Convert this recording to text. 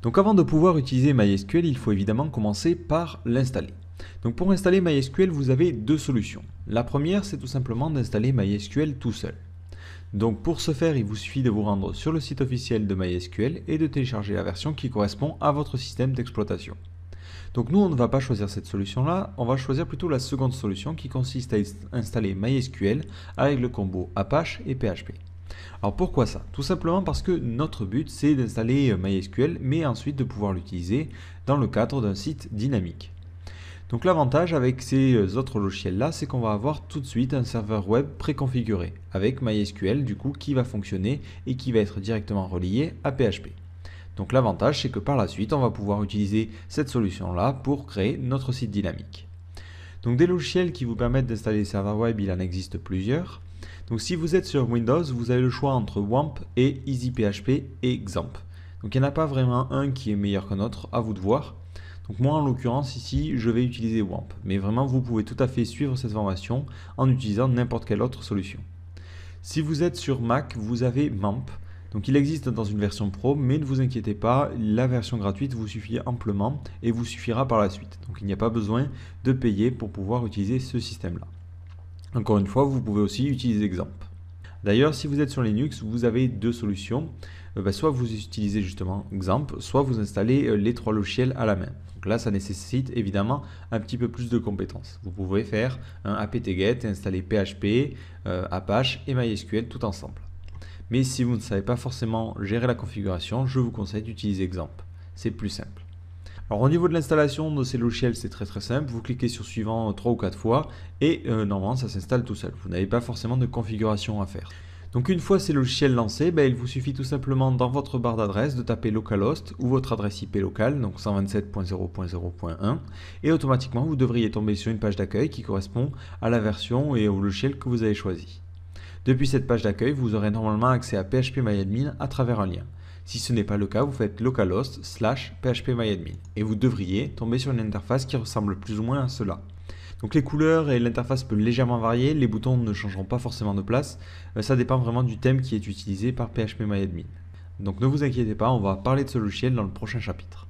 Donc avant de pouvoir utiliser MySQL, il faut évidemment commencer par l'installer. Donc pour installer MySQL, vous avez deux solutions. La première, c'est tout simplement d'installer MySQL tout seul. Donc pour ce faire, il vous suffit de vous rendre sur le site officiel de MySQL et de télécharger la version qui correspond à votre système d'exploitation. Donc nous, on ne va pas choisir cette solution-là, on va choisir plutôt la seconde solution qui consiste à installer MySQL avec le combo Apache et PHP. Alors pourquoi ça? Tout simplement parce que notre but c'est d'installer MySQL mais ensuite de pouvoir l'utiliser dans le cadre d'un site dynamique. Donc l'avantage avec ces autres logiciels là, c'est qu'on va avoir tout de suite un serveur web préconfiguré avec MySQL du coup qui va fonctionner et qui va être directement relié à PHP. Donc l'avantage c'est que par la suite on va pouvoir utiliser cette solution là pour créer notre site dynamique. Donc des logiciels qui vous permettent d'installer des serveurs web, il en existe plusieurs. Donc si vous êtes sur Windows, vous avez le choix entre WAMP et EasyPHP et XAMPP. Donc il n'y en a pas vraiment un qui est meilleur qu'un autre, à vous de voir. Donc moi en l'occurrence ici, je vais utiliser WAMP. Mais vraiment vous pouvez tout à fait suivre cette formation en utilisant n'importe quelle autre solution. Si vous êtes sur Mac, vous avez MAMP. Donc il existe dans une version pro, mais ne vous inquiétez pas, la version gratuite vous suffit amplement et vous suffira par la suite. Donc il n'y a pas besoin de payer pour pouvoir utiliser ce système-là. Encore une fois, vous pouvez aussi utiliser XAMPP. D'ailleurs, si vous êtes sur Linux, vous avez deux solutions. Soit vous utilisez justement XAMPP, soit vous installez les trois logiciels à la main. Donc là, ça nécessite évidemment un petit peu plus de compétences. Vous pouvez faire un apt-get et installer PHP, Apache et MySQL tout ensemble. Mais si vous ne savez pas forcément gérer la configuration, je vous conseille d'utiliser XAMPP. C'est plus simple. Alors au niveau de l'installation de ces logiciels, c'est très simple. Vous cliquez sur suivant 3 ou 4 fois et normalement ça s'installe tout seul. Vous n'avez pas forcément de configuration à faire. Donc une fois ces logiciels lancés, il vous suffit tout simplement dans votre barre d'adresse de taper localhost ou votre adresse IP locale, donc 127.0.0.1, et automatiquement vous devriez tomber sur une page d'accueil qui correspond à la version et au logiciel que vous avez choisi. Depuis cette page d'accueil, vous aurez normalement accès à phpMyAdmin à travers un lien. Si ce n'est pas le cas, vous faites localhost/phpMyAdmin et vous devriez tomber sur une interface qui ressemble plus ou moins à cela. Donc les couleurs et l'interface peuvent légèrement varier, les boutons ne changeront pas forcément de place, ça dépend vraiment du thème qui est utilisé par phpMyAdmin. Donc ne vous inquiétez pas, on va parler de ce logiciel dans le prochain chapitre.